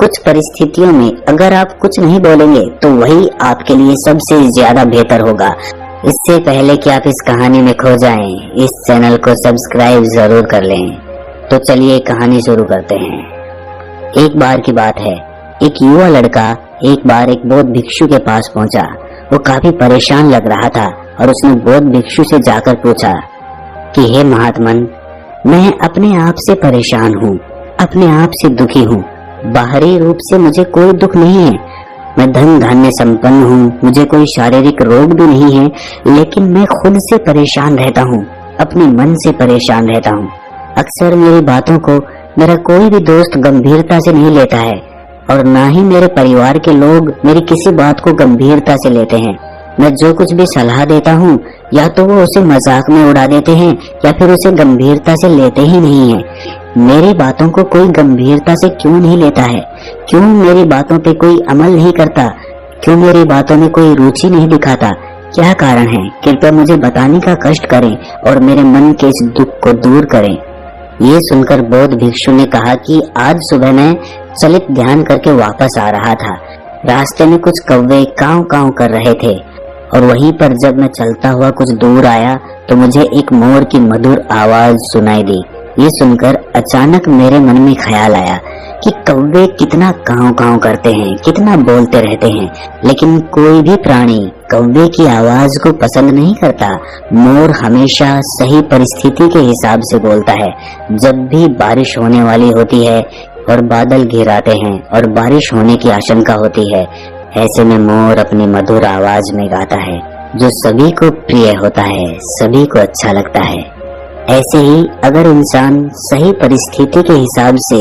कुछ परिस्थितियों में अगर आप कुछ नहीं बोलेंगे तो वही आपके लिए सबसे ज्यादा बेहतर होगा। इससे पहले कि आप इस कहानी में खो जाएं, इस चैनल को सब्सक्राइब जरूर कर लें। तो चलिए कहानी शुरू करते हैं। एक बार की बात है, एक युवा लड़का एक बार एक बौद्ध भिक्षु के पास पहुंचा। वो काफी परेशान लग रहा था और उसने बौद्ध भिक्षु से जाकर पूछा कि हे महात्मन, मैं अपने आप से परेशान हूँ, अपने आप से दुखी हूँ। बाहरी रूप से मुझे कोई दुख नहीं है, मैं धन धान्य संपन्न हूँ, मुझे कोई शारीरिक रोग भी नहीं है, लेकिन मैं खुद से परेशान रहता हूँ, अपने मन से परेशान रहता हूँ। अक्सर मेरी बातों को मेरा कोई भी दोस्त गंभीरता से नहीं लेता है और ना ही मेरे परिवार के लोग मेरी किसी बात को गंभीरता से लेते हैं। मैं जो कुछ भी सलाह देता हूँ या तो वो उसे मजाक में उड़ा देते हैं या फिर उसे गंभीरता से लेते ही नहीं है। मेरी बातों को कोई गंभीरता से क्यों नहीं लेता है? क्यों मेरी बातों पे कोई अमल नहीं करता? क्यों मेरी बातों में कोई रुचि नहीं दिखाता? क्या कारण है? कृपया मुझे बताने का कष्ट करें और मेरे मन के इस दुख को दूर करें। ये सुनकर बौद्ध भिक्षु ने कहा कि आज सुबह मैं चलित ध्यान करके वापस आ रहा था। रास्ते में कुछ कौवे काव काव कर रहे थे और वहीं पर जब मैं चलता हुआ कुछ दूर आया तो मुझे एक मोर की मधुर आवाज सुनाई दी। ये सुनकर अचानक मेरे मन में ख्याल आया कि कौवे कितना काव काव करते हैं, कितना बोलते रहते हैं, लेकिन कोई भी प्राणी कौवे की आवाज को पसंद नहीं करता। मोर हमेशा सही परिस्थिति के हिसाब से बोलता है। जब भी बारिश होने वाली होती है और बादल घिर आते हैं और बारिश होने की आशंका होती है, ऐसे में मोर अपनी मधुर आवाज में गाता है जो सभी को प्रिय होता है, सभी को अच्छा लगता है। ऐसे ही अगर इंसान सही परिस्थिति के हिसाब से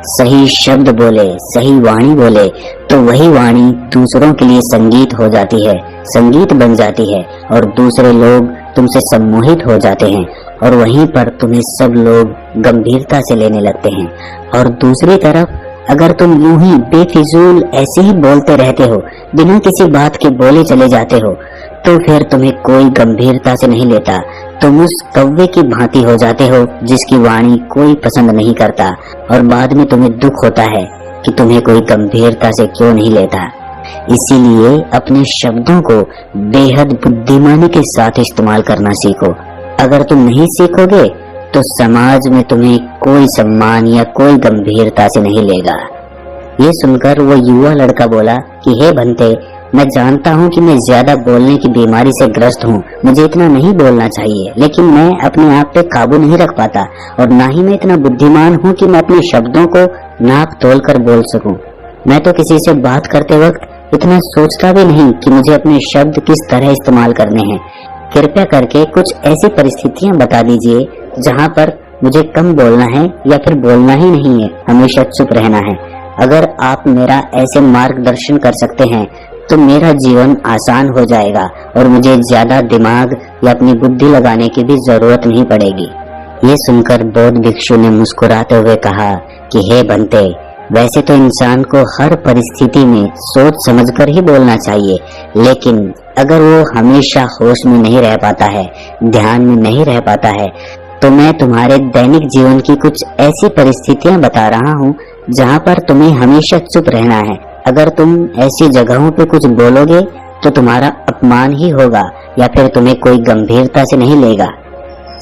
सही शब्द बोले, सही वाणी बोले, तो वही वाणी दूसरों के लिए संगीत हो जाती है, संगीत बन जाती है और दूसरे लोग तुमसे सम्मोहित हो जाते हैं और वहीं पर तुम्हें सब लोग गंभीरता से लेने लगते हैं। और दूसरी तरफ अगर तुम यूं ही बेफिजूल ऐसे ही बोलते रहते हो, बिना किसी बात के बोले चले जाते हो, तो फिर तुम्हें कोई गंभीरता से नहीं लेता। तुम उस कौवे की भांति हो जाते हो जिसकी वाणी कोई पसंद नहीं करता और बाद में तुम्हें दुख होता है कि तुम्हें कोई गंभीरता से क्यों नहीं लेता। इसीलिए अपने शब्दों को बेहद बुद्धिमानी के साथ इस्तेमाल करना सीखो। अगर तुम नहीं सीखोगे तो समाज में तुम्हें कोई सम्मान या कोई गंभीरता से नहीं लेगा। ये सुनकर वो युवा लड़का बोला कि हे बंते, मैं जानता हूँ कि मैं ज्यादा बोलने की बीमारी से ग्रस्त हूँ, मुझे इतना नहीं बोलना चाहिए, लेकिन मैं अपने आप पे काबू नहीं रख पाता और ना ही मैं इतना बुद्धिमान हूँ कि मैं अपने शब्दों को नाप तोल कर बोल सकूं। मैं तो किसी से बात करते वक्त इतना सोचता भी नहीं कि मुझे अपने शब्द किस तरह इस्तेमाल करने हैं। कृपया करके कुछ ऐसी परिस्थितियाँ बता दीजिए जहाँ पर मुझे कम बोलना है या फिर बोलना ही नहीं है, हमेशा चुप रहना है। अगर आप मेरा ऐसे मार्गदर्शन कर सकते हैं तो मेरा जीवन आसान हो जाएगा और मुझे ज्यादा दिमाग या अपनी बुद्धि लगाने की भी जरूरत नहीं पड़ेगी। ये सुनकर बौद्ध भिक्षु ने मुस्कुराते हुए कहा कि हे बंते, वैसे तो इंसान को हर परिस्थिति में सोच समझकर ही बोलना चाहिए, लेकिन अगर वो हमेशा होश में नहीं रह पाता है, ध्यान में नहीं रह पाता है, तो मैं तुम्हारे दैनिक जीवन की कुछ ऐसी परिस्थितियां बता रहा हूँ जहाँ पर तुम्हें हमेशा चुप रहना है। अगर तुम ऐसी जगहों पे कुछ बोलोगे तो तुम्हारा अपमान ही होगा या फिर तुम्हें कोई गंभीरता से नहीं लेगा।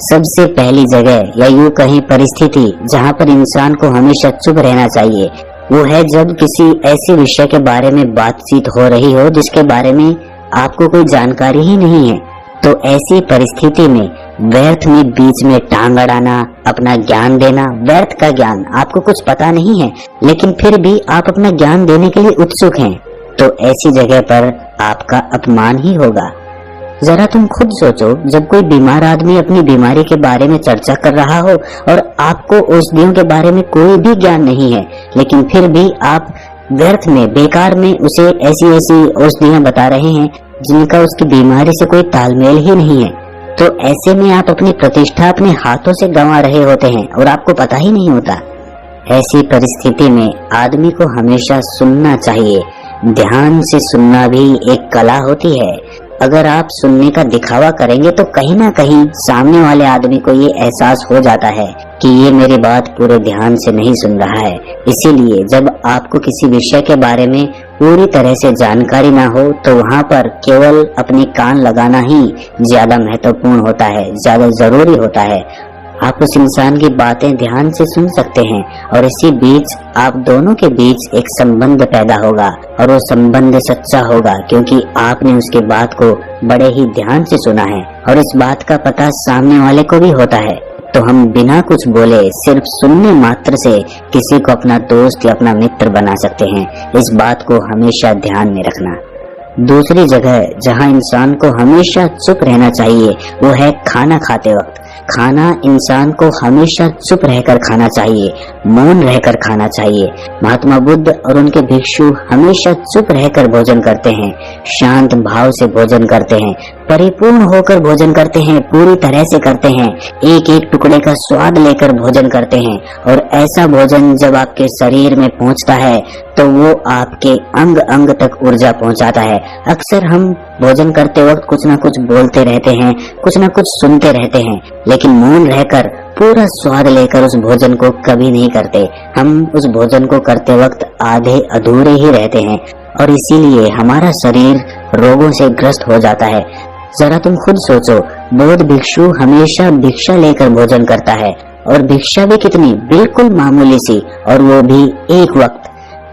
सबसे पहली जगह या यूं कहीं परिस्थिति जहाँ पर इंसान को हमेशा चुप रहना चाहिए, वो है जब किसी ऐसे विषय के बारे में बातचीत हो रही हो जिसके बारे में आपको कोई जानकारी ही नहीं है। तो ऐसी परिस्थिति में व्यर्थ में बीच में टांग अड़ाना, अपना ज्ञान देना, व्यर्थ का ज्ञान, आपको कुछ पता नहीं है लेकिन फिर भी आप अपना ज्ञान देने के लिए उत्सुक हैं, तो ऐसी जगह पर आपका अपमान ही होगा। जरा तुम खुद सोचो, जब कोई बीमार आदमी अपनी बीमारी के बारे में चर्चा कर रहा हो और आपको औषधियों के बारे में कोई भी ज्ञान नहीं है, लेकिन फिर भी आप व्यर्थ में, बेकार में उसे ऐसी ऐसी औषधियां बता रहे हैं जिनका उसकी बीमारी से कोई तालमेल ही नहीं है, तो ऐसे में आप अपनी प्रतिष्ठा अपने हाथों से गंवा रहे होते हैं और आपको पता ही नहीं होता। ऐसी परिस्थिति में आदमी को हमेशा सुनना चाहिए। ध्यान से सुनना भी एक कला होती है। अगर आप सुनने का दिखावा करेंगे तो कहीं ना कहीं सामने वाले आदमी को ये एहसास हो जाता है कि ये मेरी बात पूरे ध्यान से नहीं सुन रहा है। इसीलिए जब आपको किसी विषय के बारे में पूरी तरह से जानकारी ना हो तो वहाँ पर केवल अपने कान लगाना ही ज्यादा महत्वपूर्ण होता है, ज्यादा जरूरी होता है। आप उस इंसान की बातें ध्यान से सुन सकते हैं और इसी बीच आप दोनों के बीच एक संबंध पैदा होगा और वो संबंध सच्चा होगा क्योंकि आपने उसकी बात को बड़े ही ध्यान से सुना है और इस बात का पता सामने वाले को भी होता है। तो हम बिना कुछ बोले सिर्फ सुनने मात्र से किसी को अपना दोस्त या अपना मित्र बना सकते हैं। इस बात को हमेशा ध्यान में रखना। दूसरी जगह जहां इंसान को हमेशा चुप रहना चाहिए वो है खाना खाते वक्त। खाना इंसान को हमेशा चुप रहकर खाना चाहिए, मौन रहकर खाना चाहिए। महात्मा बुद्ध और उनके भिक्षु हमेशा चुप रहकर भोजन करते हैं, शांत भाव से भोजन करते हैं, परिपूर्ण होकर भोजन करते हैं, पूरी तरह से करते हैं, एक एक टुकड़े का स्वाद लेकर भोजन करते हैं। और ऐसा भोजन जब आपके शरीर में पहुंचता है तो वो आपके अंग अंग तक ऊर्जा पहुंचाता है। अक्सर हम भोजन करते वक्त कुछ ना कुछ बोलते रहते हैं, कुछ ना कुछ सुनते रहते हैं, लेकिन मौन रहकर पूरा स्वाद लेकर उस भोजन को कभी नहीं करते। हम उस भोजन को करते वक्त आधे अधूरे ही रहते हैं और इसीलिए हमारा शरीर रोगों से ग्रस्त हो जाता है। जरा तुम खुद सोचो, बौद्ध भिक्षु हमेशा भिक्षा लेकर भोजन करता है और भिक्षा भी कितनी, बिल्कुल मामूली सी, और वो भी एक वक्त।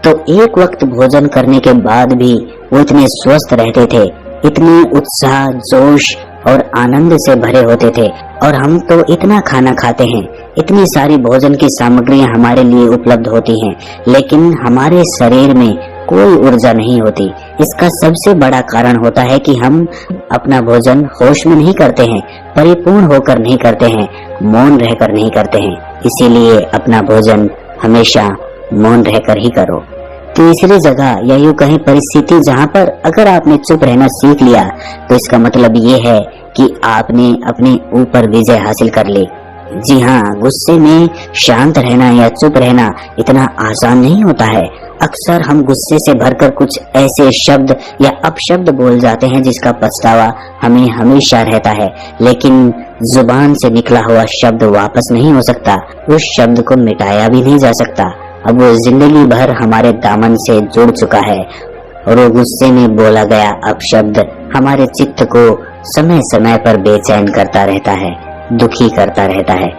तो एक वक्त भोजन करने के बाद भी वो इतने स्वस्थ रहते थे, इतने उत्साह, जोश और आनंद से भरे होते थे। और हम तो इतना खाना खाते हैं, इतनी सारी भोजन की सामग्रियां हमारे लिए उपलब्ध होती हैं, लेकिन हमारे शरीर में कोई ऊर्जा नहीं होती। इसका सबसे बड़ा कारण होता है कि हम अपना भोजन होश में नहीं करते हैं, परिपूर्ण होकर नहीं करते हैं, मौन रहकर नहीं करते हैं। इसीलिए अपना भोजन हमेशा मौन रहकर ही करो। तीसरी जगह या यूं कहीं परिस्थिति जहाँ पर अगर आपने चुप रहना सीख लिया तो इसका मतलब ये है कि आपने अपने ऊपर विजय हासिल कर ली। जी हाँ, गुस्से में शांत रहना या चुप रहना इतना आसान नहीं होता है। अक्सर हम गुस्से से भरकर कुछ ऐसे शब्द या अपशब्द बोल जाते हैं जिसका पछतावा हमें हमेशा रहता है, लेकिन जुबान से निकला हुआ शब्द वापस नहीं हो सकता, उस शब्द को मिटाया भी नहीं जा सकता। अब वो जिंदगी भर हमारे दामन से जुड़ चुका है और वो गुस्से में बोला गया अपशब्द हमारे चित्त को समय समय पर बेचैन करता रहता है, दुखी करता रहता है।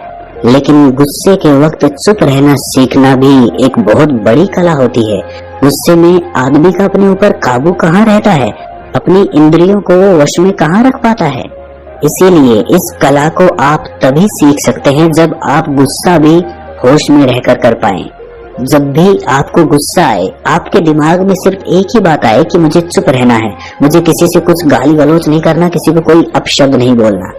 लेकिन गुस्से के वक्त चुप रहना सीखना भी एक बहुत बड़ी कला होती है। गुस्से में आदमी का अपने ऊपर काबू कहाँ रहता है, अपनी इंद्रियों को वो वश में कहाँ रख पाता है। इसीलिए इस कला को आप तभी सीख सकते हैं जब आप गुस्सा भी होश में रहकर कर पाएं। जब भी आपको गुस्सा आए, आपके दिमाग में सिर्फ एक ही बात आए कि मुझे चुप रहना है, मुझे किसी से कुछ गाली गलौज नहीं करना, किसी को कोई अपशब्द नहीं बोलना।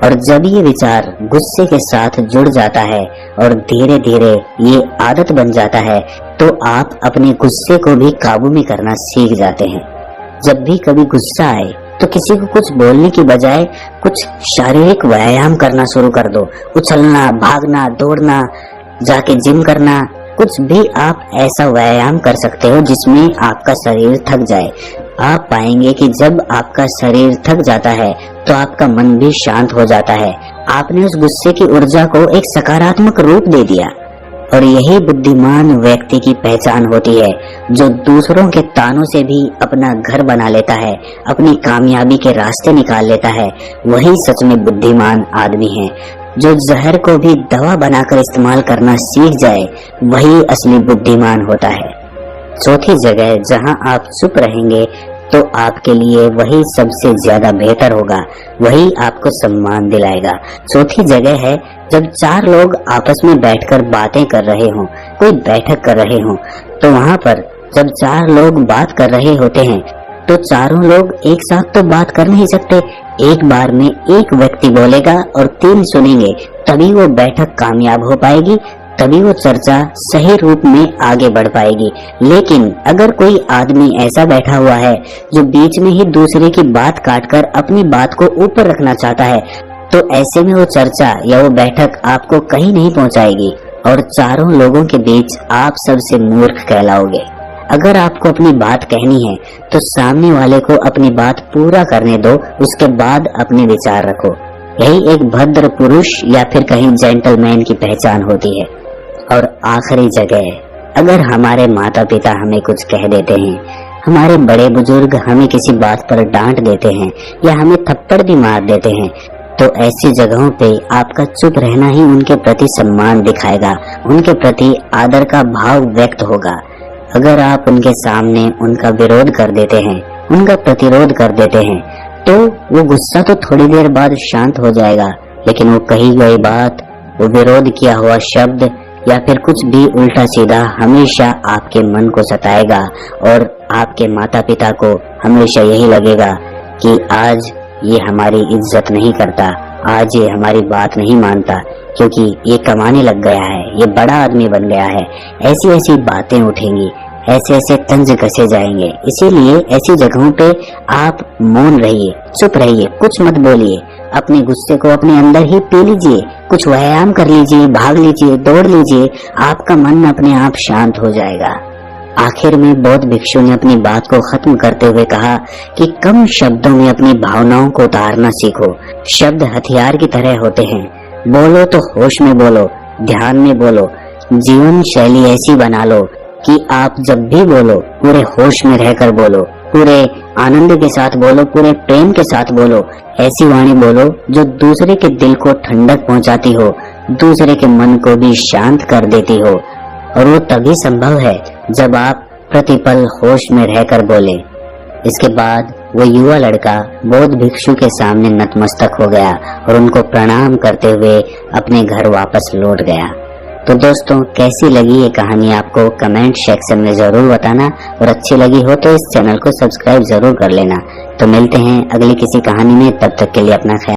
और जब ये विचार गुस्से के साथ जुड़ जाता है और धीरे धीरे ये आदत बन जाता है तो आप अपने गुस्से को भी काबू में करना सीख जाते हैं। जब भी कभी गुस्सा आए तो किसी को कुछ बोलने की बजाय कुछ शारीरिक व्यायाम करना शुरू कर दो। उछलना, भागना, दौड़ना, जाके जिम करना, कुछ भी आप ऐसा व्यायाम कर सकते हो जिसमें आपका शरीर थक जाए। आप पाएंगे कि जब आपका शरीर थक जाता है तो आपका मन भी शांत हो जाता है। आपने उस गुस्से की ऊर्जा को एक सकारात्मक रूप दे दिया। और यही बुद्धिमान व्यक्ति की पहचान होती है, जो दूसरों के तानों से भी अपना घर बना लेता है, अपनी कामयाबी के रास्ते निकाल लेता है। वही सच में बुद्धिमान आदमी है। जो जहर को भी दवा बनाकर इस्तेमाल करना सीख जाए वही असली बुद्धिमान होता है। चौथी जगह जहां आप चुप रहेंगे तो आपके लिए वही सबसे ज्यादा बेहतर होगा, वही आपको सम्मान दिलाएगा। चौथी जगह है जब चार लोग आपस में बैठकर बातें कर रहे हों, कोई बैठक कर रहे हों, तो वहाँ पर जब चार लोग बात कर रहे होते हैं तो चारों लोग एक साथ तो बात कर नहीं सकते। एक बार में एक व्यक्ति बोलेगा और तीन सुनेंगे, तभी वो बैठक कामयाब हो पाएगी, तभी वो चर्चा सही रूप में आगे बढ़ पाएगी। लेकिन अगर कोई आदमी ऐसा बैठा हुआ है जो बीच में ही दूसरे की बात काटकर अपनी बात को ऊपर रखना चाहता है, तो ऐसे में वो चर्चा या वो बैठक आपको कहीं नहीं पहुंचाएगी और चारों लोगों के बीच आप सबसे मूर्ख कहलाओगे। अगर आपको अपनी बात कहनी है तो सामने वाले को अपनी बात पूरा करने दो, उसके बाद अपने विचार रखो। यही एक भद्र पुरुष या फिर कहीं जेंटलमैन की पहचान होती है। और आखिरी जगह, अगर हमारे माता पिता हमें कुछ कह देते हैं, हमारे बड़े बुजुर्ग हमें किसी बात पर डांट देते हैं या हमें थप्पड़ भी मार देते हैं, तो ऐसी जगहों पे आपका चुप रहना ही उनके प्रति सम्मान दिखाएगा, उनके प्रति आदर का भाव व्यक्त होगा। अगर आप उनके सामने उनका विरोध कर देते हैं, उनका प्रतिरोध कर देते हैं, तो वो गुस्सा तो थोड़ी देर बाद शांत हो जाएगा, लेकिन वो कही गई बात, वो विरोध किया हुआ शब्द या फिर कुछ भी उल्टा सीधा हमेशा आपके मन को सताएगा और आपके माता पिता को हमेशा यही लगेगा कि आज ये हमारी इज्जत नहीं करता, आज ये हमारी बात नहीं मानता, क्योंकि ये कमाने लग गया है, ये बड़ा आदमी बन गया है। ऐसी ऐसी बातें उठेंगी, ऐसे ऐसे तंज कसे जाएंगे। इसीलिए ऐसी जगहों पे आप मौन रहिए, चुप रहिए, कुछ मत बोलिए, अपने गुस्से को अपने अंदर ही पी लीजिए, कुछ व्यायाम कर लीजिए, भाग लीजिए, दौड़ लीजिए, आपका मन अपने आप शांत हो जाएगा। आखिर में बौद्ध भिक्षु ने अपनी बात को खत्म करते हुए कहा कि कम शब्दों में अपनी भावनाओं को उतारना सीखो। शब्द हथियार की तरह होते हैं, बोलो तो होश में बोलो, ध्यान में बोलो। जीवन शैली ऐसी बना लो कि आप जब भी बोलो पूरे होश में रहकर बोलो, पूरे आनंद के साथ बोलो, पूरे प्रेम के साथ बोलो। ऐसी वाणी बोलो जो दूसरे के दिल को ठंडक पहुंचाती हो, दूसरे के मन को भी शांत कर देती हो। और वो तभी संभव है जब आप प्रतिपल होश में रहकर बोले। इसके बाद वो युवा लड़का बौद्ध भिक्षु के सामने नतमस्तक हो गया और उनको प्रणाम करते हुए अपने घर वापस लौट गया। तो दोस्तों, कैसी लगी ये कहानी आपको कमेंट सेक्शन में जरूर बताना, और अच्छी लगी हो तो इस चैनल को सब्सक्राइब जरूर कर लेना। तो मिलते हैं अगली किसी कहानी में, तब तक के लिए अपना ख्याल